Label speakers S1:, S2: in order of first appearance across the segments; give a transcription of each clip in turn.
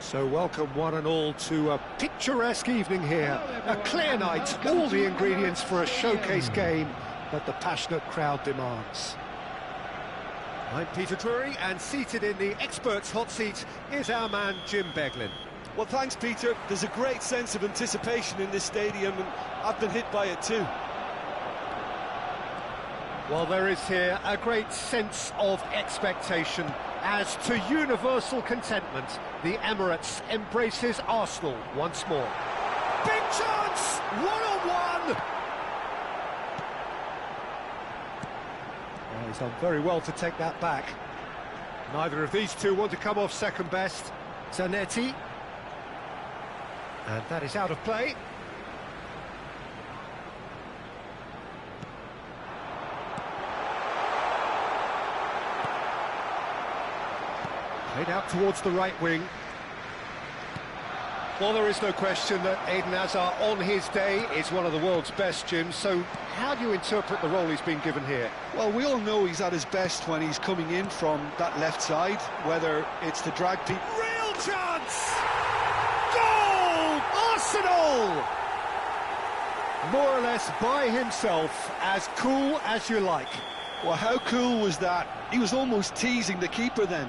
S1: So welcome one and all to a picturesque evening here. A clear night, all the ingredients for a showcase game that the passionate crowd demands. I'm Peter Drury, and seated in the experts' hot seat is our man Jim Beglin.
S2: Well, thanks, Peter. There's a great sense of anticipation in this stadium, and I've been hit by it too.
S1: Well, there is here a great sense of expectation as to universal contentment. The Emirates embraces Arsenal once more. Big chance! One-on-one! Well, he's done very well to take that back. Neither of these two want to come off second best. Zanetti. And that is out of play. Played out towards the right wing. Well, there is no question that Eden Hazard, on his day, is one of the world's best, Jim. So how do you interpret the role he's been given here?
S2: Well, we all know he's at his best when he's coming in from that left side, whether it's to drag people...
S1: Real chance! Goal! Arsenal! More or less by himself, as cool as you like.
S2: Well, how cool was that? He was almost teasing the keeper then.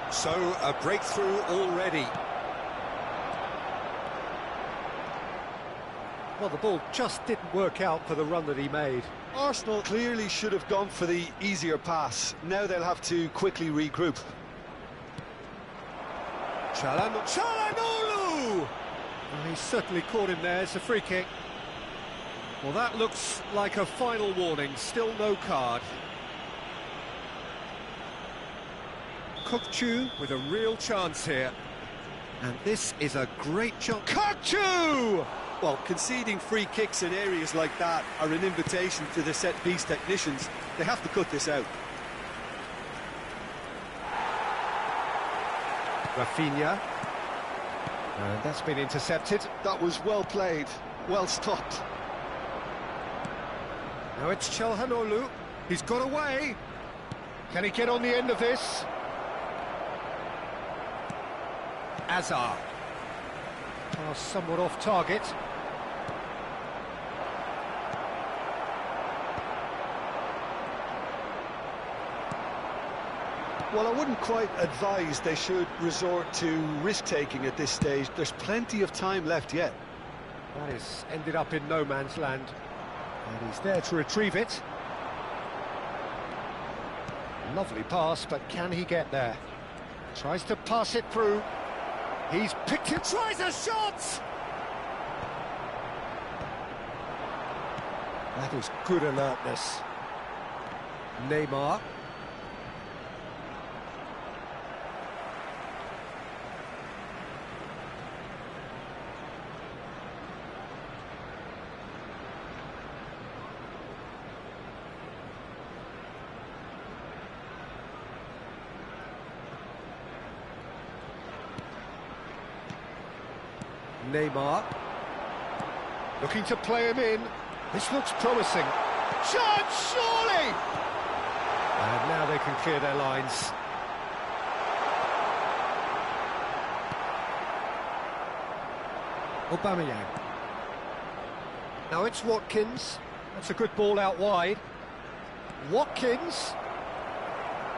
S1: So, a breakthrough already. Well, the ball just didn't work out for the run that he made.
S2: Arsenal clearly should have gone for the easier pass. Now they'll have to quickly regroup.
S1: Çalhanoğlu! Well, he certainly caught him there. It's a free kick. Well, that looks like a final warning. Still no card. Kökçü with a real chance here. And this is a great chance. Kökçü!
S2: Well, conceding free kicks in areas like that are an invitation to the set-piece technicians. They have to cut this out.
S1: Rafinha. And that's been intercepted.
S2: That was well played, well stopped.
S1: Now it's Çalhanoğlu. He's got away. Can he get on the end of this? Hazard. Pass somewhat off target.
S2: Well, I wouldn't quite advise they should resort to risk-taking at this stage. There's plenty of time left yet.
S1: That is ended up in no man's land. And he's there to retrieve it. Lovely pass, but can he get there? Tries to pass it through. He's picked it, tries a shot! That is good alertness. Neymar. Neymar, looking to play him in. This looks promising. Chance, surely! And now they can clear their lines. Aubameyang. Now it's Watkins. That's a good ball out wide. Watkins.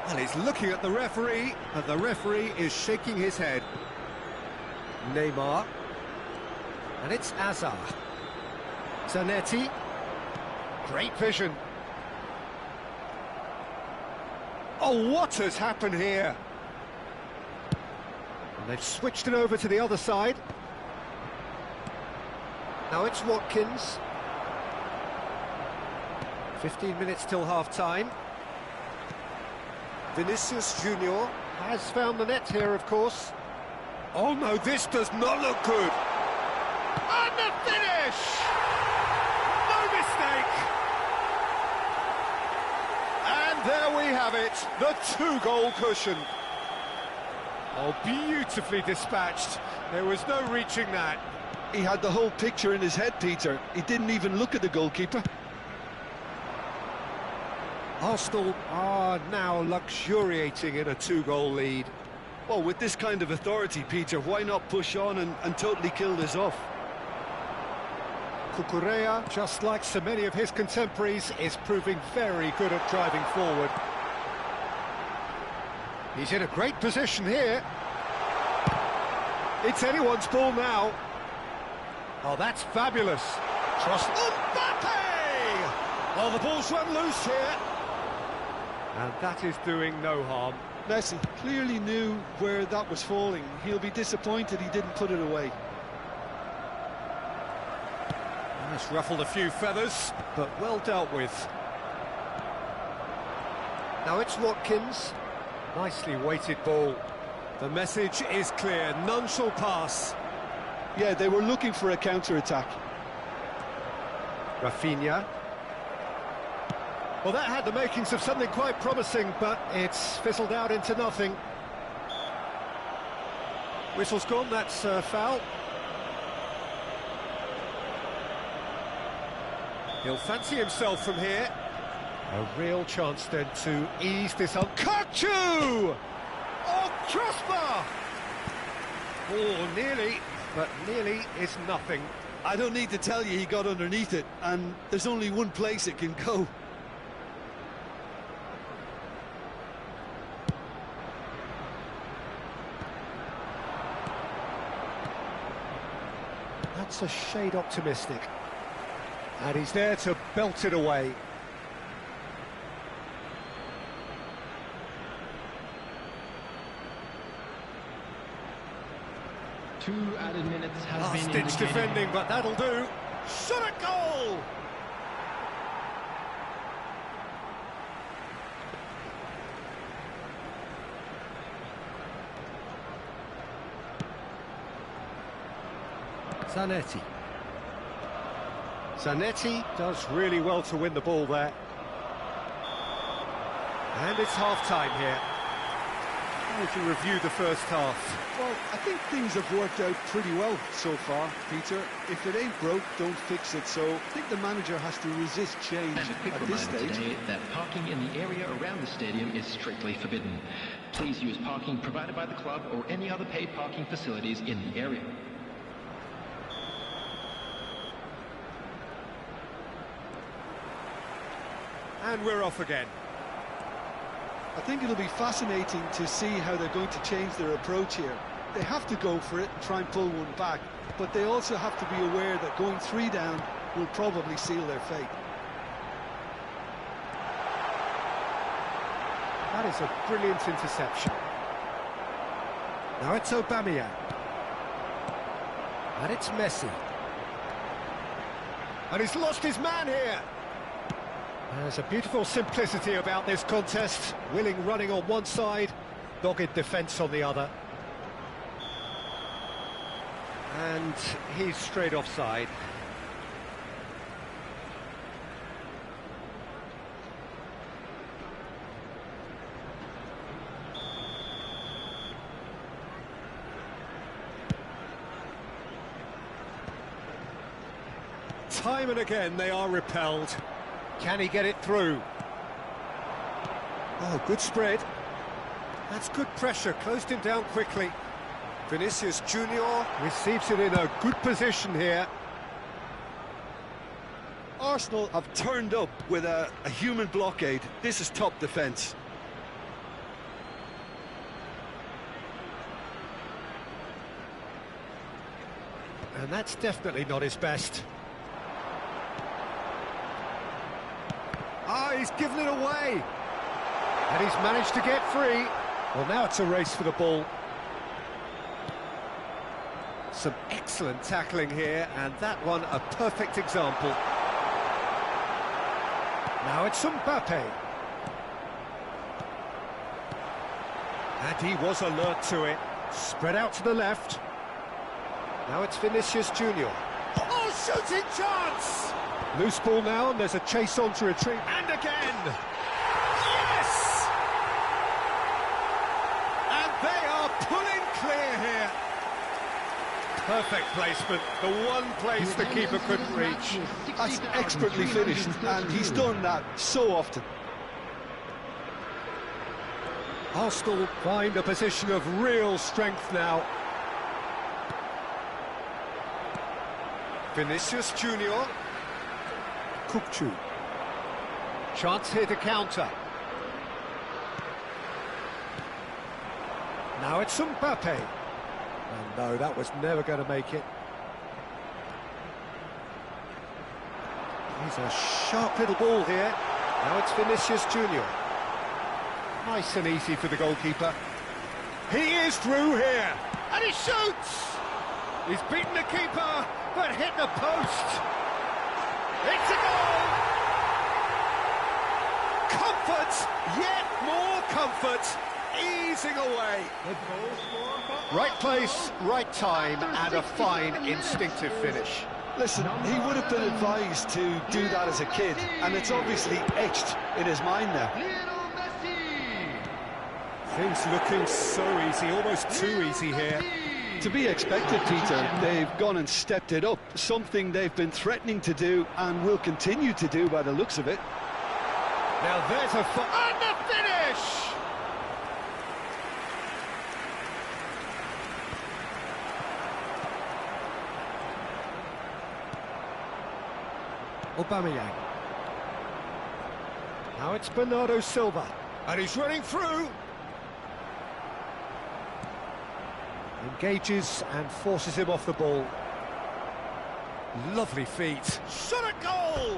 S1: Well, he's looking at the referee, and the referee is shaking his head. Neymar. And it's Hazard. Zanetti. Great vision. Oh, what has happened here? And they've switched it over to the other side. Now it's Watkins. 15 minutes till half-time. Vinicius Junior has found the net here, of course. Oh no, this does not look good. And the finish! No mistake! And there we have it, the two-goal cushion. Oh, beautifully dispatched. There was no reaching that.
S2: He had the whole picture in his head, Peter. He didn't even look at the goalkeeper.
S1: Arsenal are now luxuriating in a two-goal lead.
S2: Well, with this kind of authority, Peter, why not push on and totally kill this off?
S1: Cucurella, just like so many of his contemporaries, is proving very good at driving forward. He's in a great position here. It's anyone's ball now. Oh, that's fabulous. Trust Mbappe! Oh, the ball's run loose here. And that is doing no harm.
S2: Messi clearly knew where that was falling. He'll be disappointed he didn't put it away.
S1: That's ruffled a few feathers, but well dealt with. Now it's Watkins. Nicely weighted ball. The message is clear, none shall pass.
S2: Yeah, they were looking for a counter-attack.
S1: Rafinha. Well, that had the makings of something quite promising, but it's fizzled out into nothing. Whistle's gone, that's foul. He'll fancy himself from here. A real chance then to ease this up. Kachu! Oh, crossbar! Oh, nearly, but nearly is nothing.
S2: I don't need to tell you he got underneath it, and there's only one place it can go.
S1: That's a shade optimistic. And he's there to belt it away.
S3: Two added minutes has been
S1: Last-ditch
S3: indicated.
S1: defending, but that'll do. Shot at goal! Zanetti. Zanetti does really well to win the ball there. And it's half-time here. How would you review the first half?
S2: Well, I think things have worked out pretty well so far, Peter. If it ain't broke, don't fix it. So I think the manager has to resist change
S3: And a quick
S2: at this
S3: reminder
S2: stage.
S3: today that parking in the area around the stadium is strictly forbidden. Please use parking provided by the club or any other paid parking facilities in the area.
S1: And we're off again.
S2: I think it'll be fascinating to see how they're going to change their approach here. They have to go for it and try and pull one back, but they also have to be aware that going 3 down will probably seal their fate.
S1: That is a brilliant interception. Now it's Aubameyang. And it's Messi. And he's lost his man here. There's a beautiful simplicity about this contest. Willing running on one side, dogged defence on the other. And he's straight offside. Time and again they are repelled. Can he get it through? Oh, good spread. That's good pressure, closed him down quickly. Vinicius Junior receives it in a good position here.
S2: Arsenal have turned up with a human blockade. This is top defence.
S1: And that's definitely not his best. Ah, he's given it away. And he's managed to get free. Well, now it's a race for the ball. Some excellent tackling here, and that one a perfect example. Now it's Mbappe. And he was alert to it. Spread out to the left. Now it's Vinicius Junior. Oh, shooting chance! Loose ball now, and there's a chase on to retrieve. And again! Yes! And they are pulling clear here. Perfect placement, the one place the keeper couldn't reach.
S2: That's expertly finished, and he's done that so often.
S1: Arsenal find a position of real strength now. Vinicius Junior. Kukcu. Chance here to counter. Now it's Mbappe. And no, that was never going to make it. He's a sharp little ball here. Now it's Vinicius Junior. Nice and easy for the goalkeeper. He is through here, and he shoots! He's beaten the keeper, but hit the post. It's a goal! Comfort, yet more comfort, easing away. Right place, right time, and a fine instinctive finish.
S2: Listen, he would have been advised to do that as a kid, and it's obviously etched in his mind now.
S1: Things looking so easy, almost too easy here.
S2: To be expected, Peter. They've gone and stepped it up, something they've been threatening to do and will continue to do by the looks of it.
S1: Now there's a and the finish! Aubameyang. Now it's Bernardo Silva, and he's running through. Engages and forces him off the ball. Lovely feet. Shot at goal!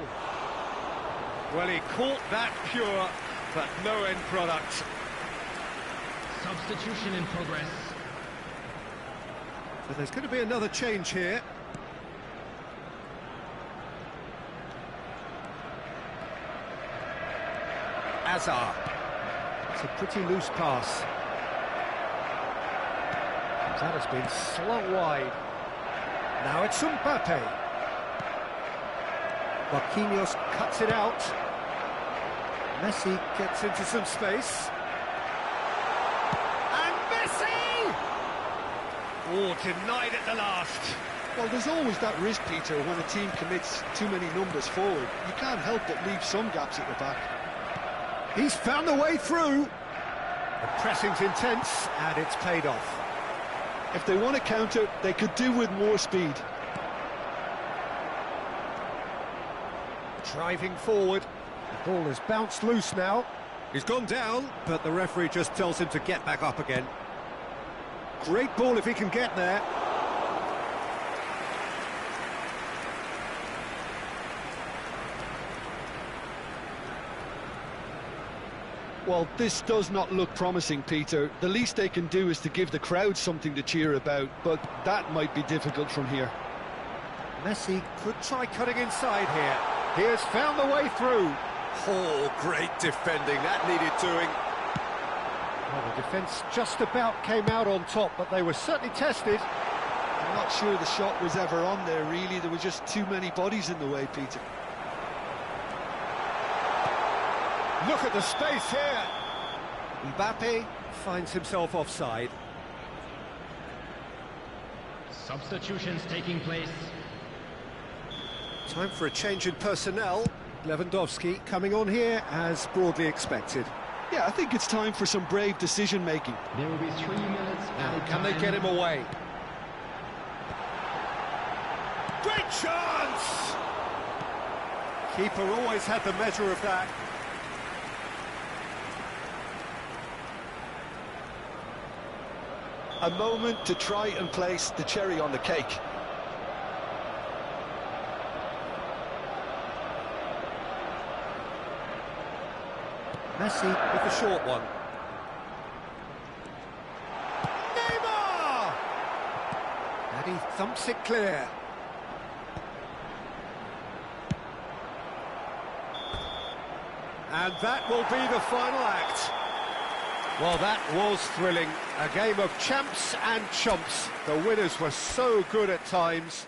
S1: Well, he caught that pure, but no end product.
S3: Substitution in progress.
S1: So there's going to be another change here. Hazard. It's a pretty loose pass. That has been slung wide. Now it's Mbappe. Marquinhos cuts it out. Messi gets into some space. And Messi! Oh, denied at the last.
S2: Well, there's always that risk, Peter, when a team commits too many numbers forward. You can't help but leave some gaps at the back.
S1: He's found the way through. The pressing's intense, and it's paid off.
S2: If they want to counter, they could do with more speed.
S1: Driving forward. The ball has bounced loose now. He's gone down, but the referee just tells him to get back up again. Great ball if he can get there.
S2: Well, this does not look promising, Peter. The least they can do is to give the crowd something to cheer about, but that might be difficult from here.
S1: Messi could try cutting inside here. He has found the way through. Oh, great defending. That needed doing. Well, the defence just about came out on top, but they were certainly tested.
S2: I'm not sure the shot was ever on there, really. There were just too many bodies in the way, Peter.
S1: Look at the space here. Mbappe finds himself offside.
S3: Substitutions taking place.
S1: Time for a change in personnel. Lewandowski coming on here as broadly expected.
S2: Yeah, I think it's time for some brave decision-making.
S3: There will be 3 minutes.
S1: Now, can they get him away? Great chance! Keeper always had the measure of that.
S2: A moment to try and place the cherry on the cake.
S1: Messi with the short one. Neymar! And he thumps it clear. And that will be the final act. Well, that was thrilling. A game of champs and chumps. The winners were so good at times.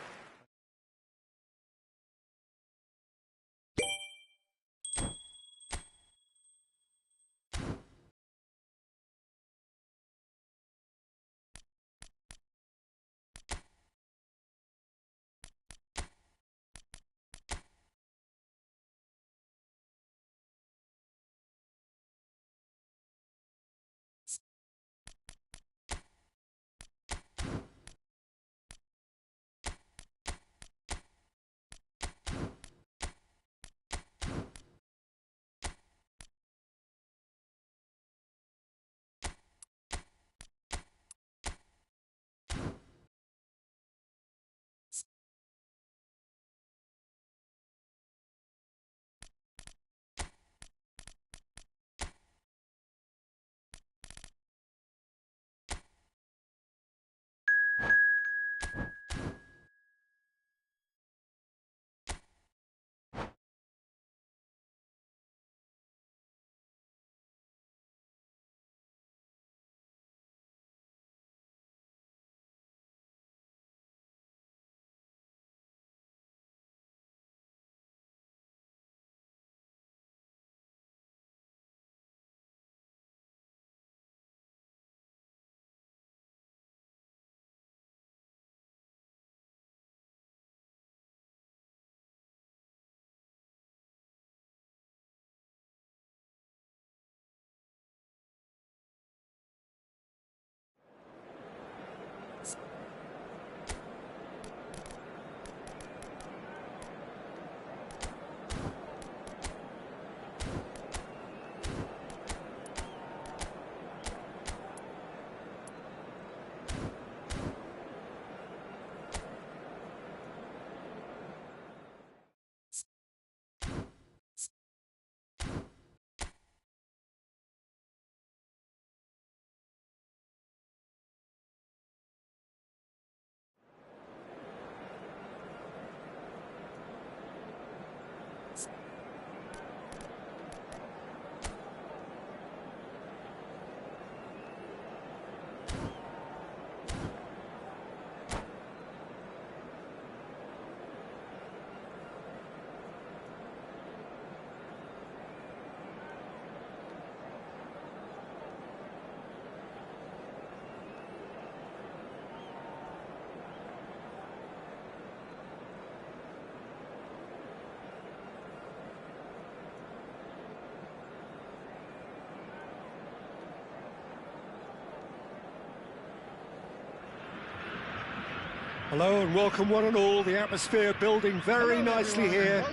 S1: Hello and welcome one and all. The atmosphere building very nicely here.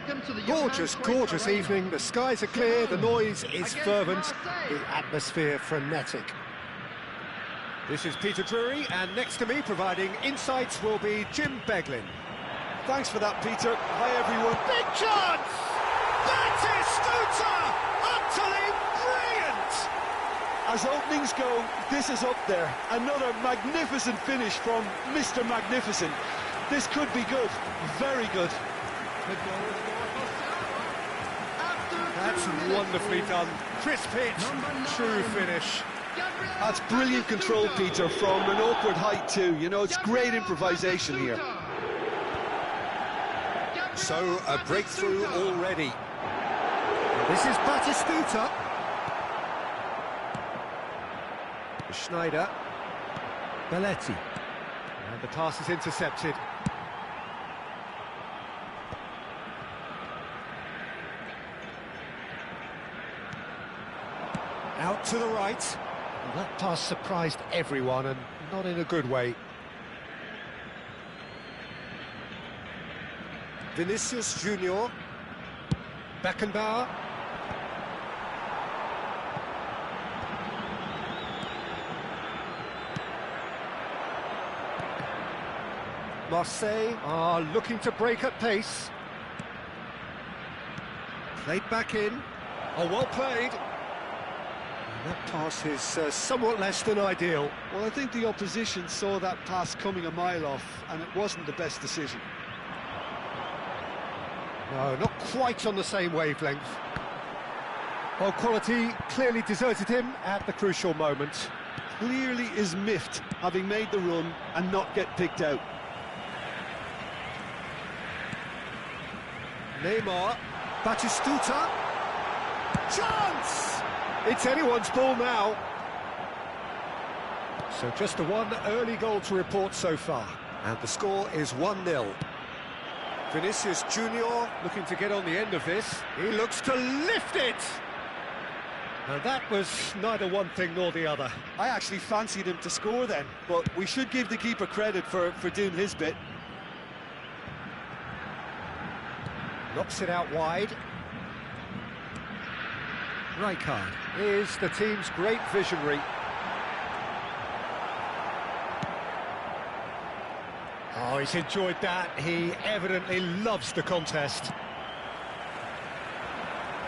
S1: Gorgeous, gorgeous evening. The skies are clear, the noise is fervent, the atmosphere frenetic. This is Peter Drury, and next to me providing insights will be Jim Beglin.
S2: Thanks for that, Peter. Hi, everyone.
S1: Big chance! Batistuta! Utterly brilliant!
S2: As openings go, this is up there. Another magnificent finish from Mr. Magnificent. This could be good, very good.
S1: That's wonderfully done. Crisp hit, true finish.
S2: That's brilliant control, Peter, from an awkward height too. You know, it's great improvisation here.
S1: So, a breakthrough already. This is Batistuta. Schneider. Belletti. And the pass is intercepted. Out to the right. Well, that pass surprised everyone, and not in a good way. Vinicius Junior. Beckenbauer. Marseille are looking to break at pace. Played back in. Oh, well played. And that pass is somewhat less than ideal.
S2: Well, I think the opposition saw that pass coming a mile off, and it wasn't the best decision.
S1: No, not quite on the same wavelength. Well, quality clearly deserted him at the crucial moment.
S2: Clearly is miffed, having made the run and not get picked out.
S1: Neymar, Batistuta, chance! It's anyone's ball now. So just the one early goal to report so far, and the score is 1-0. Vinicius Junior looking to get on the end of this. He looks to lift it! And that was neither one thing nor the other.
S2: I actually fancied him to score then, but we should give the keeper credit for doing his bit.
S1: Knocks it out wide. Rijkaard is the team's great visionary. Oh, he's enjoyed that. He evidently loves the contest.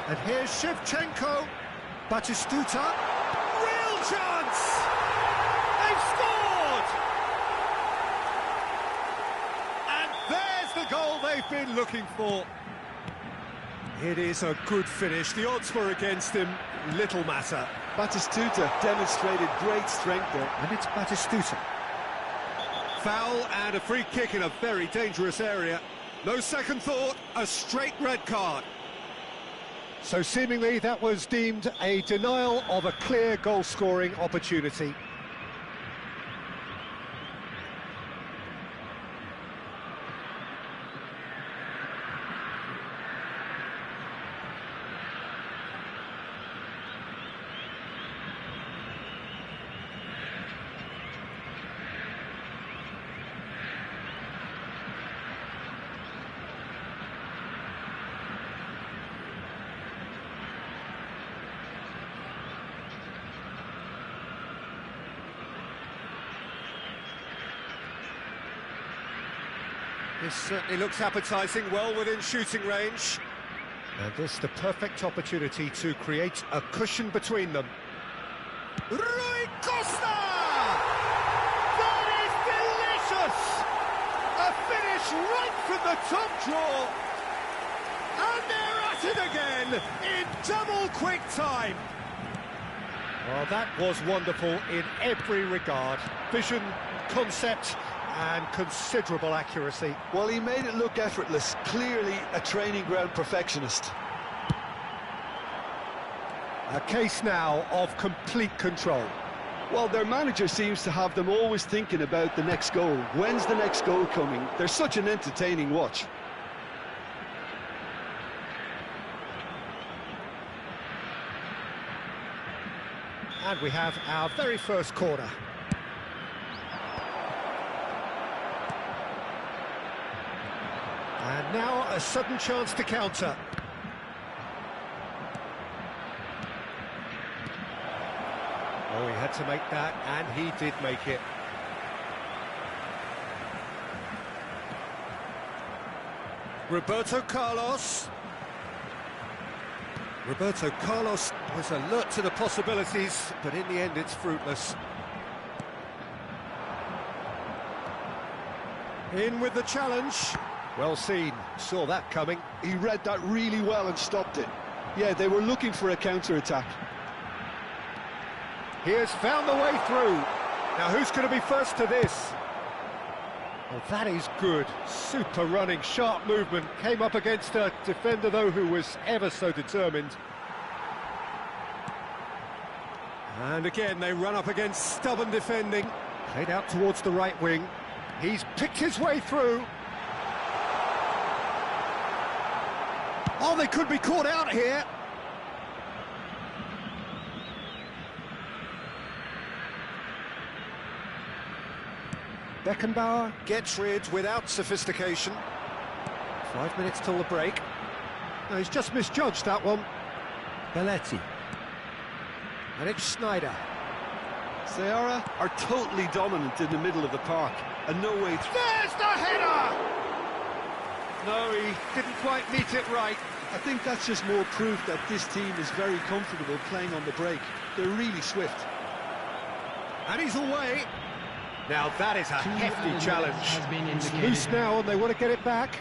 S1: And here's Shevchenko. Batistuta. Real chance! They've scored! And there's the goal they've been looking for. It is a good finish. The odds were against him. Little matter.
S2: Batistuta demonstrated great strength there.
S1: And it's Batistuta. Foul and a free kick in a very dangerous area. No second thought, a straight red card. So seemingly that was deemed a denial of a clear goal-scoring opportunity. This certainly looks appetising, well within shooting range. And this the perfect opportunity to create a cushion between them. Rui Costa! That is delicious! A finish right from the top draw. And they're at it again in double quick time. Well, that was wonderful in every regard. Vision, concept, and considerable accuracy.
S2: Well, he made it look effortless. Clearly a training ground perfectionist.
S1: A case now of complete control.
S2: Well, their manager seems to have them always thinking about the next goal. When's the next goal coming? They're such an entertaining watch.
S1: And we have our very first corner. And now a sudden chance to counter. Oh, he had to make that, and he did make it. Roberto Carlos. Roberto Carlos was alert to the possibilities, but in the end it's fruitless. In with the challenge. Well seen, saw that coming.
S2: He read that really well and stopped it. Yeah, they were looking for a counter-attack.
S1: He has found the way through. Now who's going to be first to this? Well, that is good. Super running, sharp movement. Came up against a defender, though, who was ever so determined. And again, they run up against stubborn defending. Played out towards the right wing. He's picked his way through. Oh, they could be caught out here. Beckenbauer gets rid without sophistication. 5 minutes till the break. No, he's just misjudged that one. Belletti. And it's Schneider.
S2: Sejam are totally dominant in the middle of the park, and no way through.
S1: There's the header! No, he didn't quite meet it right.
S2: I think that's just more proof that this team is very comfortable playing on the break. They're really swift.
S1: And he's away. Now that is a hefty challenge. It's loose now and they want to get it back.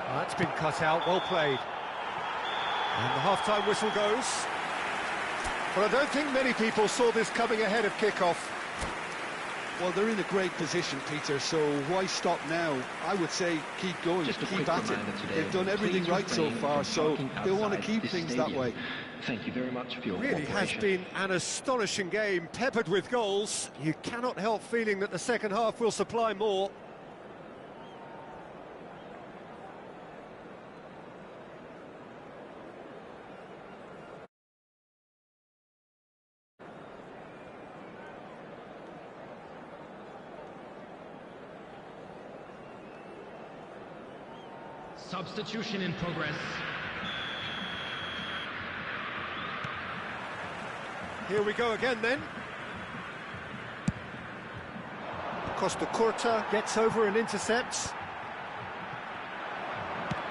S1: That's been cut out, well played. And the half-time whistle goes. But I don't think many people saw this coming ahead of kick-off.
S2: Well, they're in a great position, Peter, so why stop now? I would say keep going, keep at it. They've done everything right so far, so they want to keep things that way.
S3: Thank you very much for your
S1: Really has been an astonishing game, peppered with goals. You cannot help feeling that the second half will supply more.
S3: Substitution in progress.
S1: Here we go again then. Costa Curta gets over and intercepts.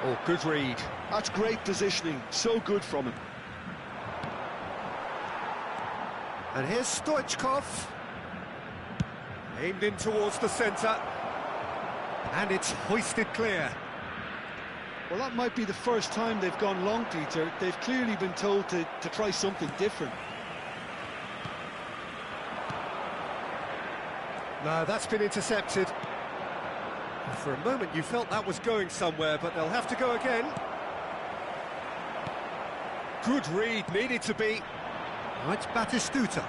S1: Oh, good read.
S2: That's great positioning, so good from him.
S1: And here's Stoichkov. Aimed in towards the centre. And it's hoisted clear.
S2: Well, that might be the first time they've gone long, Peter. They've clearly been told to try something different.
S1: No, that's been intercepted. For a moment you felt that was going somewhere, but they'll have to go again. Good read, needed to be. Oh, it's Batistuta.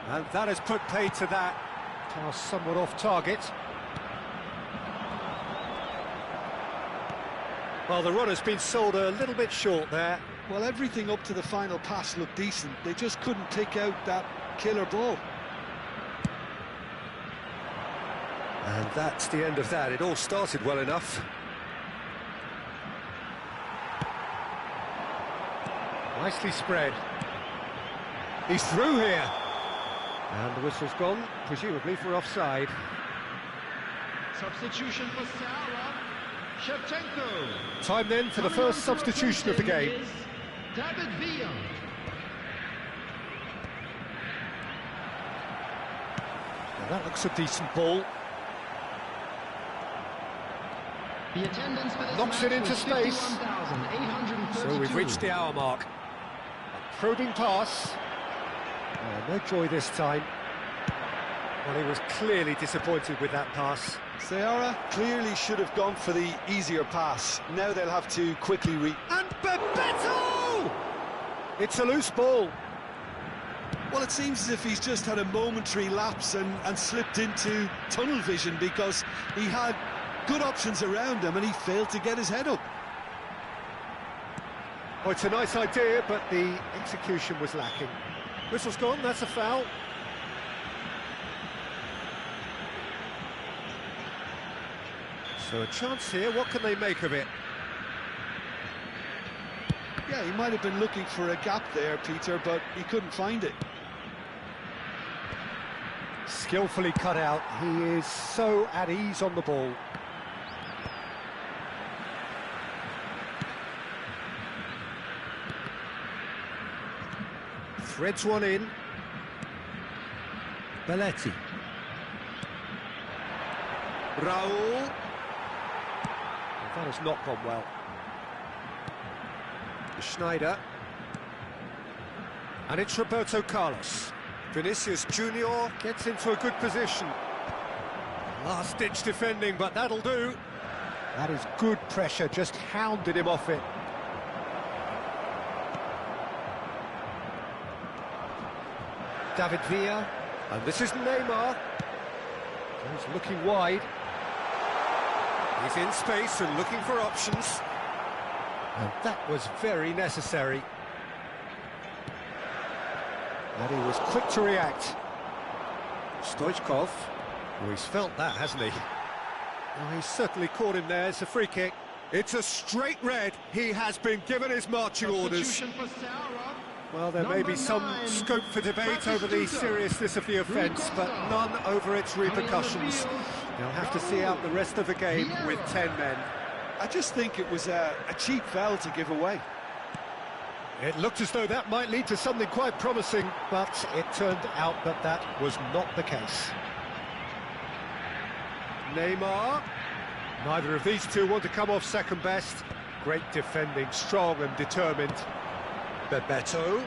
S1: And that has put paid to that. Pass somewhat off target. Well, the run has been sold a little bit short there.
S2: Well, everything up to the final pass looked decent. They just couldn't pick out that killer ball.
S1: And that's the end of that. It all started well enough. Nicely spread. He's through here. And the whistle's gone, presumably for offside.
S3: Substitution for Sejam. Shevchenko.
S1: Time then for the first substitution of the game.
S3: David Villa.
S1: Now that looks a decent ball.
S3: The attendance for this
S1: Knocks it
S3: match
S1: into
S3: was
S1: space.
S3: 51,832.
S1: So we've reached the hour mark. A probing pass. No joy this time. Well, he was clearly disappointed with that pass.
S2: Sejam clearly should have gone for the easier pass. Now they'll have to quickly
S1: And Bebeto! It's a loose ball.
S2: Well, it seems as if he's just had a momentary lapse and slipped into tunnel vision, because he had good options around him and he failed to get his head up.
S1: Oh, it's a nice idea, but the execution was lacking. Whistle's gone, that's a foul. So a chance here, what can they make of it?
S2: Yeah, he might have been looking for a gap there, Peter, but he couldn't find it.
S1: Skillfully cut out, he is so at ease on the ball. Threads one in. Belletti. Raul. That has not gone well. Schneider. And it's Roberto Carlos. Vinicius Junior gets into a good position. Last-ditch defending, but that'll do. That is good pressure, just hounded him off it. David Villa, and this is Neymar. He's looking wide. He's in space and looking for options. And that was very necessary. And he was quick to react. Stoichkov, oh, he's felt that, hasn't he? Oh, he's certainly caught him there. It's a free kick. It's a straight red. He has been given his marching orders. Well, there may be some scope for debate over the seriousness of the offence, but none over its repercussions. They'll have to see out the rest of the game with 10 men.
S2: I just think it was a cheap foul to give away.
S1: It looked as though that might lead to something quite promising, but it turned out that that was not the case. Neymar. Neither of these two want to come off second best. Great defending, strong and determined. Bebeto.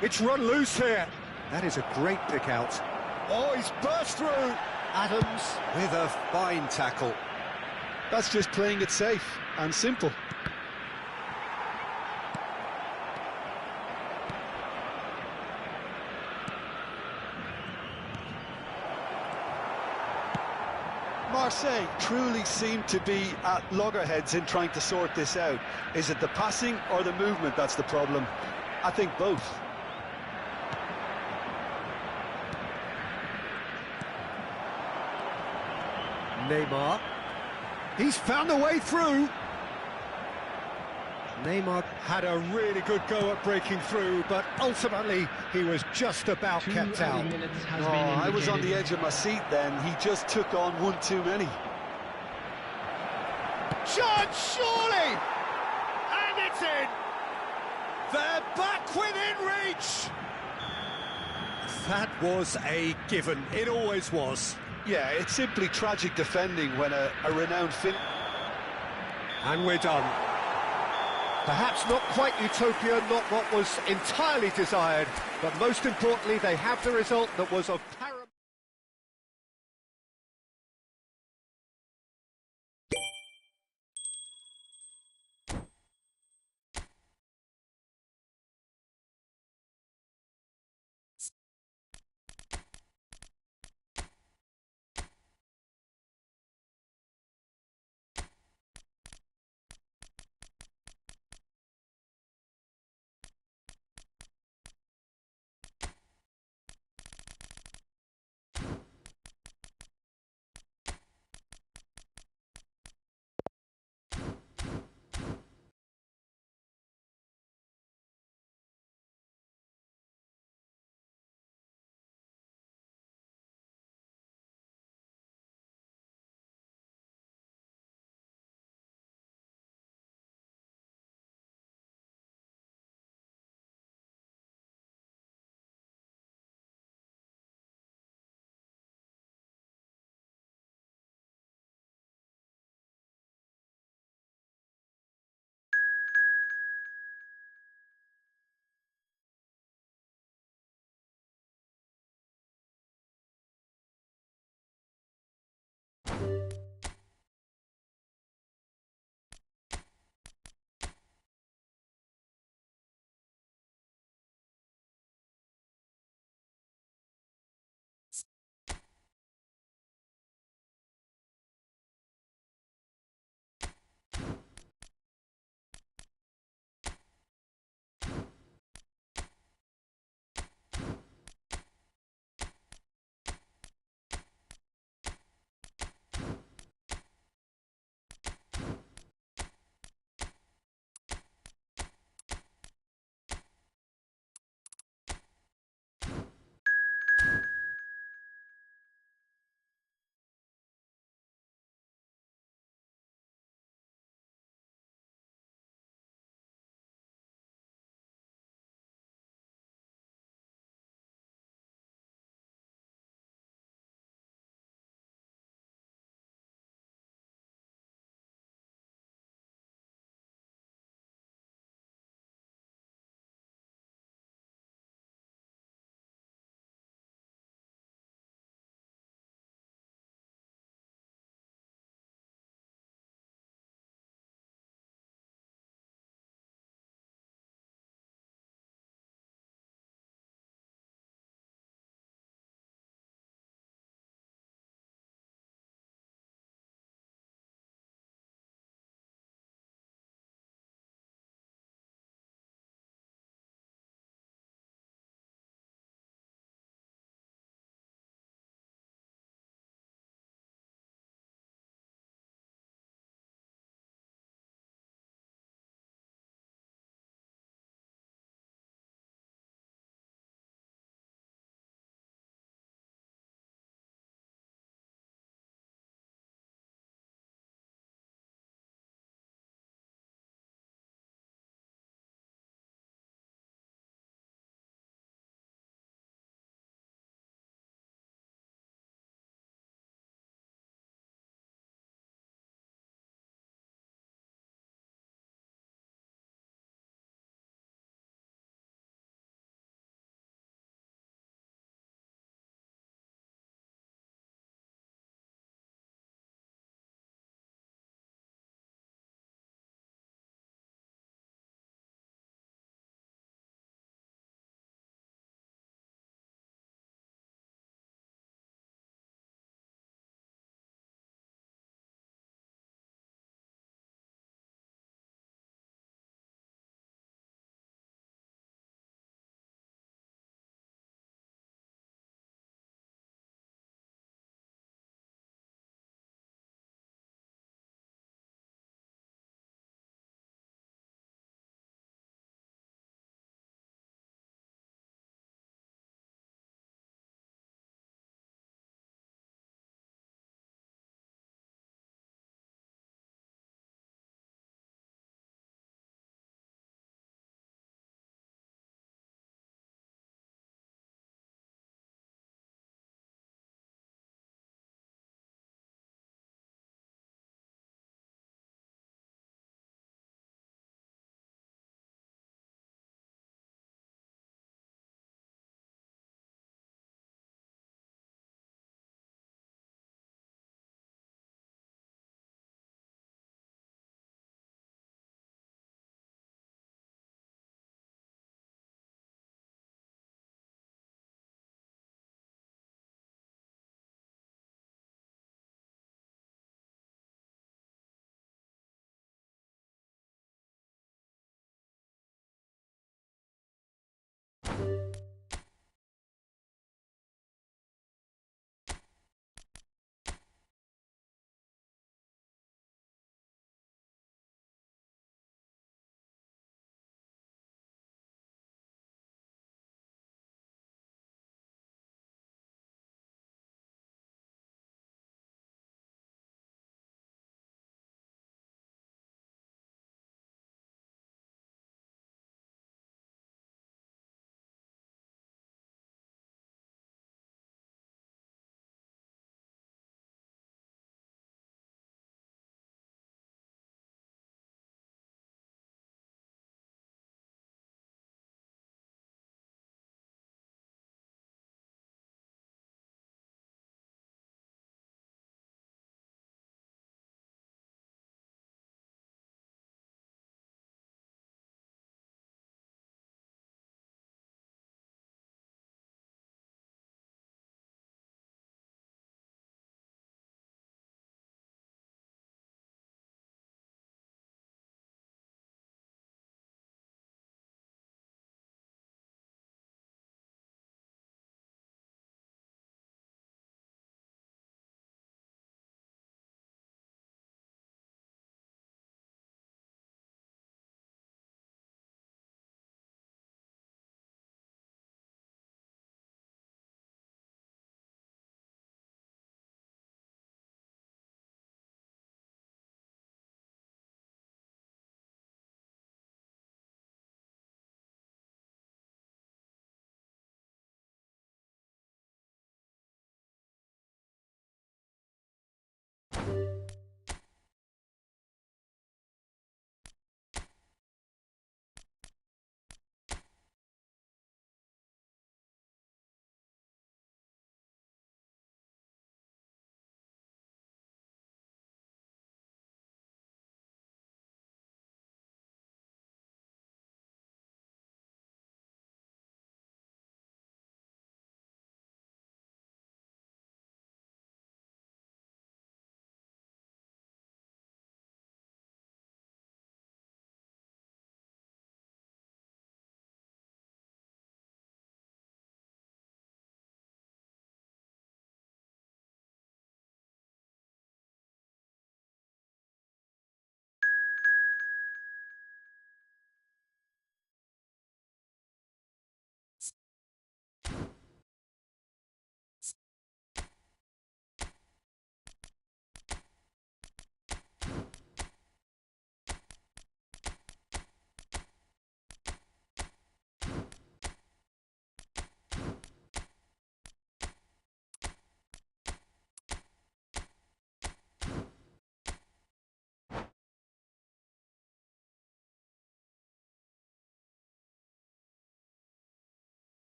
S1: It's run loose here. That is a great pick out. Oh, he's burst through. Adams with a fine tackle.
S2: That's just playing it safe and simple. Marseille truly seem to be at loggerheads in trying to sort this out. Is it the passing or the movement that's the problem? I think both.
S1: Neymar. He's found a way through. Neymar had a really good go at breaking through, but ultimately he was just about kept out.
S2: I was on the edge of my seat then. He just took on one too many.
S1: Shot, surely! And it's in! They're back within reach! That was a given. It always was.
S2: Yeah, it's simply tragic defending when a renowned
S1: And we're done. Perhaps not quite utopia, not what was entirely desired, but most importantly, they have the result that was of paramount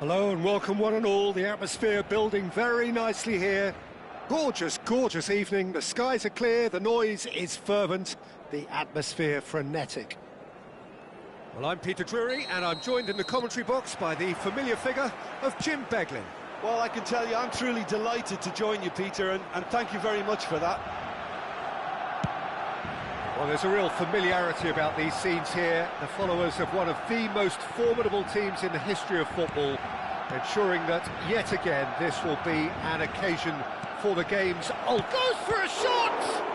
S1: Hello and welcome one and all. The atmosphere building very nicely here. Gorgeous, gorgeous evening. The skies are clear, the noise is fervent, the atmosphere frenetic. Well, I'm Peter Drury and I'm joined in the commentary box by the familiar figure of Jim Beglin.
S2: Well, I can tell you, I'm truly delighted to join you, Peter, and thank you very much for that.
S1: Well, there's a real familiarity about these scenes here. The followers of one of the most formidable teams in the history of football, ensuring that, yet again, this will be an occasion for the game's... Oh, goes for a shot!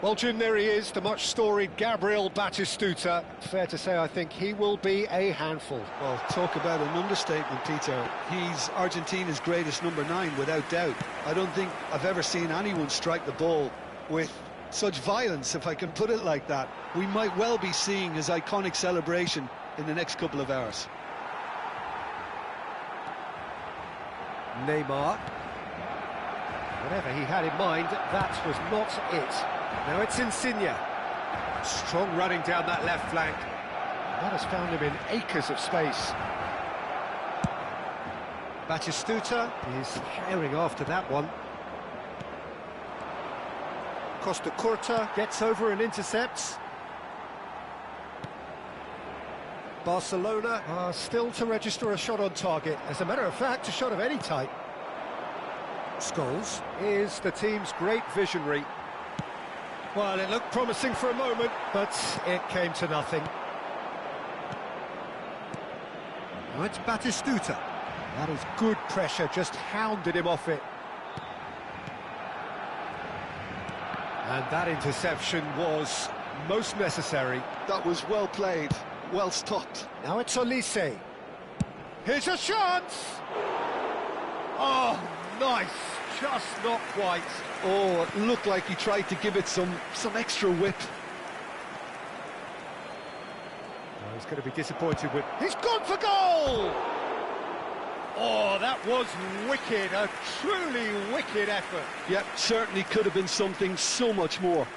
S1: Well, Jim, there he is, the much-storied Gabriel Batistuta. Fair to say, I think he will be a handful.
S2: Well, talk about an understatement, Peter. He's Argentina's greatest number 9, without doubt. I don't think I've ever seen anyone strike the ball with such violence, if I can put it like that. We might well be seeing his iconic celebration in the next couple of hours.
S1: Neymar. Whatever he had in mind, that was not it. Now it's Insigne. Strong running down that left flank. That has found him in acres of space. Batistuta is herring after that one. Costa Curta gets over and intercepts. Barcelona are still to register a shot on target. As a matter of fact, a shot of any type. Scholes is the team's great visionary. Well, it looked promising for a moment, but it came to nothing. Now it's Batistuta. That is good pressure, just hounded him off it. And that interception was most necessary.
S2: That was well played, well stopped.
S1: Now it's Olise. Here's a chance! Oh, nice, just not quite.
S2: Oh, it looked like he tried to give it some extra whip.
S1: Oh, he's going to be disappointed with... He's gone for goal! Oh, that was wicked, a truly wicked effort.
S2: Yep, certainly could have been something so much more.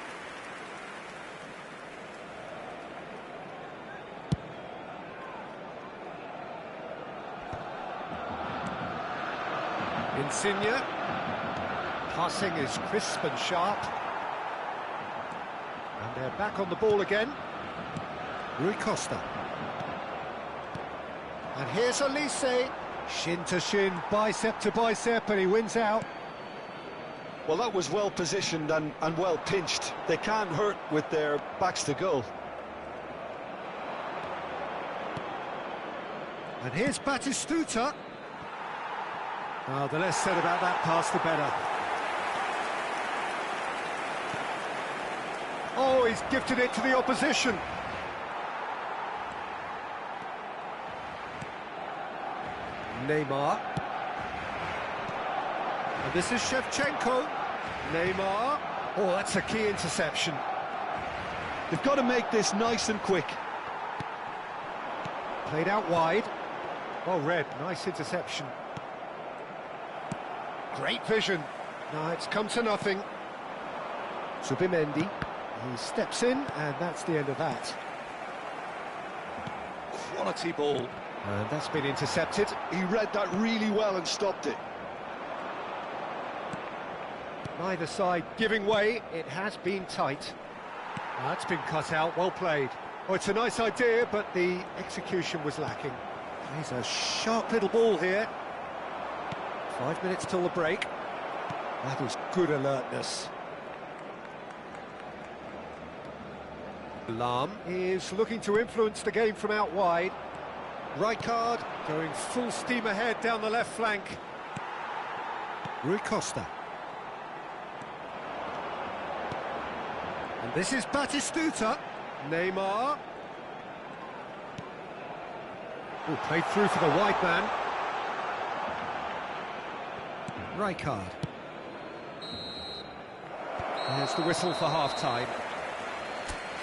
S1: Insigne. Passing is crisp and sharp. And they're back on the ball again. Rui Costa. And here's Olise. Shin to shin, bicep to bicep, and he wins out.
S2: Well, that was well positioned and well pinched. They can't hurt with their backs to goal.
S1: And here's Batistuta. Oh, the less said about that pass, the better. Oh, he's gifted it to the opposition. Neymar. And this is Shevchenko. Neymar. Oh, that's a key interception.
S2: They've got to make this nice and quick.
S1: Played out wide. Well read, nice interception. Great vision. Now it's come to nothing. Zubimendi. He steps in, and that's the end of that. Quality ball. And that's been intercepted.
S2: He read that really well and stopped it.
S1: Neither side giving way. It has been tight. That's been cut out. Well played. Oh, it's a nice idea, but the execution was lacking. He's a sharp little ball here. 5 minutes till the break. That is good alertness. Lahm is looking to influence the game from out wide. Rijkaard going full steam ahead down the left flank. Rui Costa. And this is Batistuta. Neymar. Oh, played through for the wide man. Rijkaard. There's the whistle for half-time.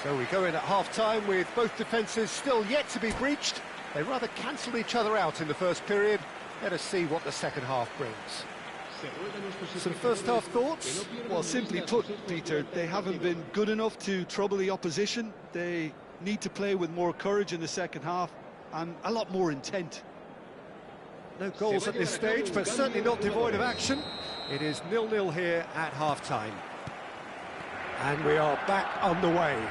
S1: So we go in at half-time with both defences still yet to be breached. They rather cancelled each other out in the first period. Let us see what the second half brings. Some first half thoughts?
S2: Well, simply put, Peter, they haven't been good enough to trouble the opposition. They need to play with more courage in the second half and a lot more intent.
S1: No goals at this stage, but certainly not devoid of action. It is 0-0 here at half-time. And we are back on the way.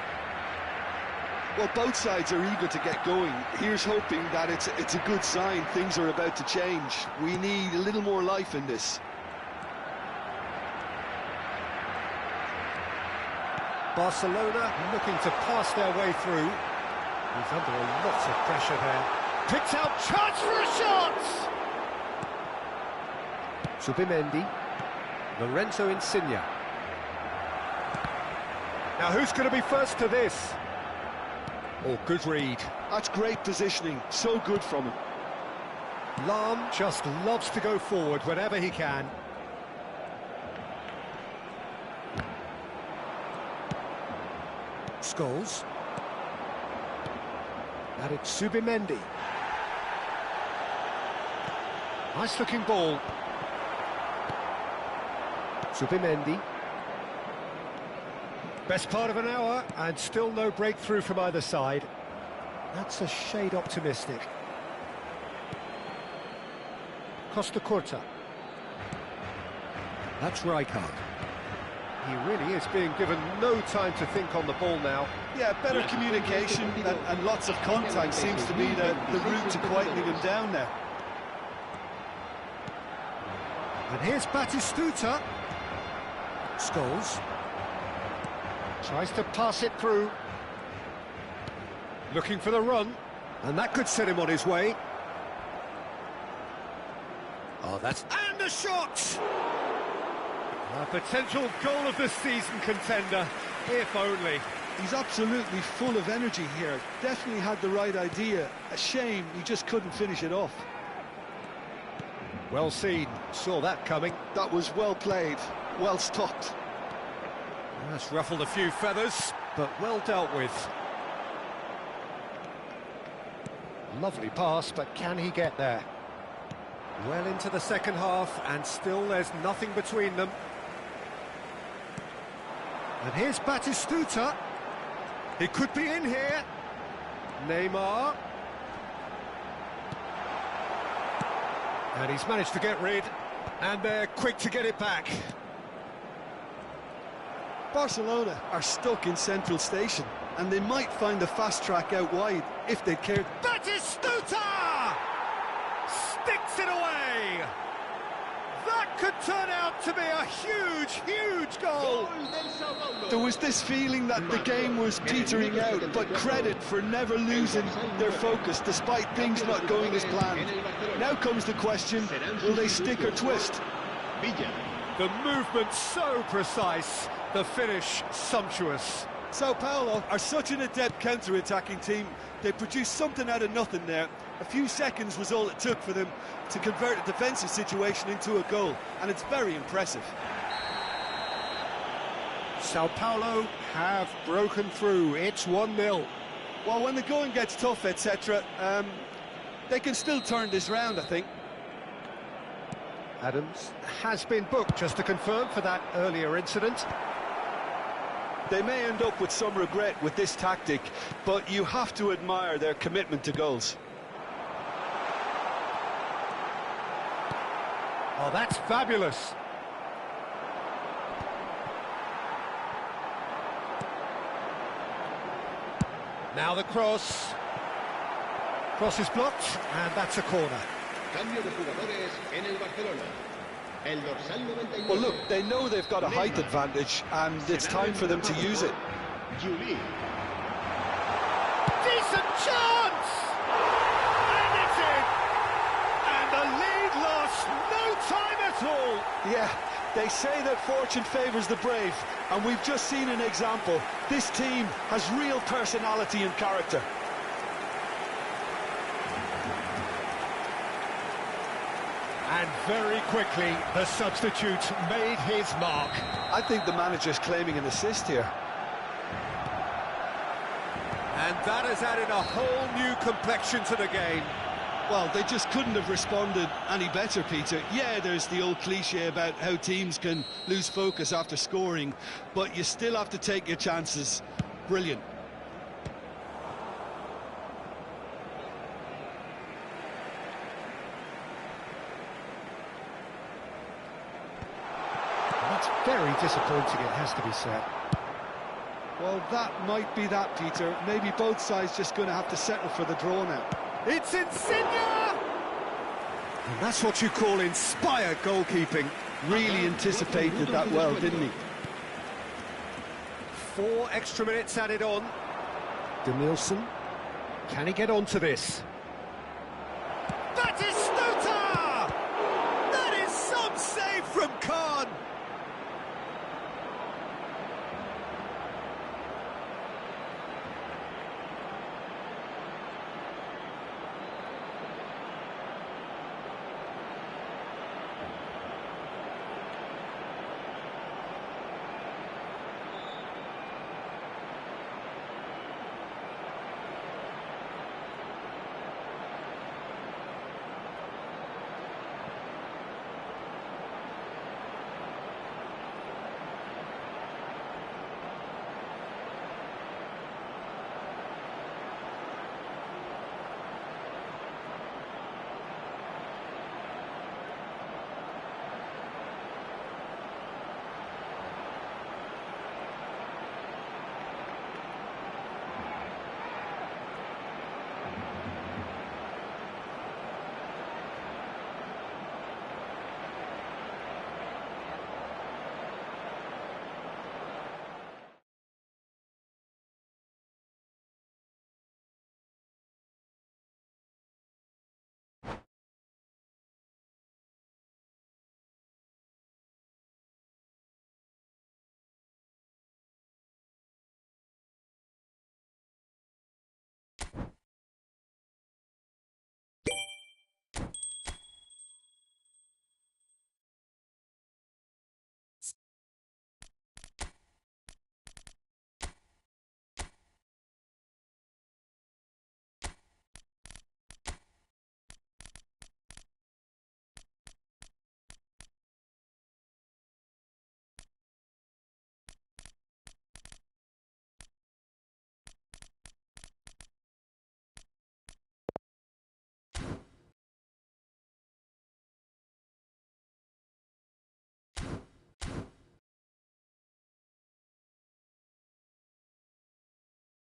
S2: Well, both sides are eager to get going. Here's hoping that it's a good sign. Things are about to change. We need a little more life in this.
S1: Barcelona looking to pass their way through. He's under a lot of pressure there. Picks out chance for a shot! Subimendi. Lorenzo Insigne. Now who's going to be first to this? Oh, good read.
S2: That's great positioning. So good from him.
S1: Lahm just loves to go forward whenever he can. Scholes. And it's Subimendi. Nice looking ball. Subimendi. Best part of an hour and still no breakthrough from either side. That's a shade optimistic. Costa Curta. That's Rijkaard. He really is being given no time to think on the ball now.
S2: Yeah, better communication and lots of contact seems to be the route to quietening him down now.
S1: And here's Batistuta. Scholes. Tries to pass it through. Looking for the run. And that could set him on his way. Oh, that's... And a shot! A potential goal of the season contender, if only.
S2: He's absolutely full of energy here. Definitely had the right idea. A shame he just couldn't finish it off.
S1: Well seen. Saw that coming.
S2: That was well played. Well stopped.
S1: That's ruffled a few feathers, but well dealt with. Lovely pass, but can he get there? Well into the second half, and still there's nothing between them. And here's Batistuta. He could be in here. Neymar. And he's managed to get rid, and they're quick to get it back.
S2: Barcelona are stuck in Central Station, and they might find a fast track out wide if they cared.
S1: Batistuta! Sticks it away! That could turn out to be a huge, huge goal!
S2: There was this feeling that the game was petering out, but credit for never losing their focus despite things not going as planned. Now comes the question, will they stick or twist?
S1: The movement so precise, the finish sumptuous.
S2: Sao Paulo are such an adept counter-attacking team. They produced something out of nothing there. A few seconds was all it took for them to convert a defensive situation into a goal, and it's very impressive.
S1: Sao Paulo have broken through. It's 1-0.
S2: Well, when the going gets tough, etc., they can still turn this round, I think.
S1: Adams has been booked, just to confirm, for that earlier incident.
S2: They may end up with some regret with this tactic, but you have to admire their commitment to goals.
S1: Oh, that's fabulous. Now the cross. Cross is blocked, and that's a corner.
S2: Well, look, they know they've got a height advantage, and it's time for them to use it.
S1: Decent chance! And it's in! And the lead lost no time at all!
S2: Yeah, they say that fortune favours the brave, and we've just seen an example. This team has real personality and character.
S1: And very quickly, the substitute made his mark.
S2: I think the manager's claiming an assist here.
S1: And that has added a whole new complexion to the game.
S2: Well, they just couldn't have responded any better, Peter. Yeah, there's the old cliche about how teams can lose focus after scoring, but you still have to take your chances. Brilliant.
S1: That's very disappointing, it has to be said.
S2: Well, Well, that might be that, Peter. Maybe both sides just going to have to settle for the draw now.
S1: It's Insigne! And that's what you call inspired goalkeeping.
S2: Really anticipated that well, didn't he?
S1: 4 extra minutes added on. Denilson, can he get onto this? That is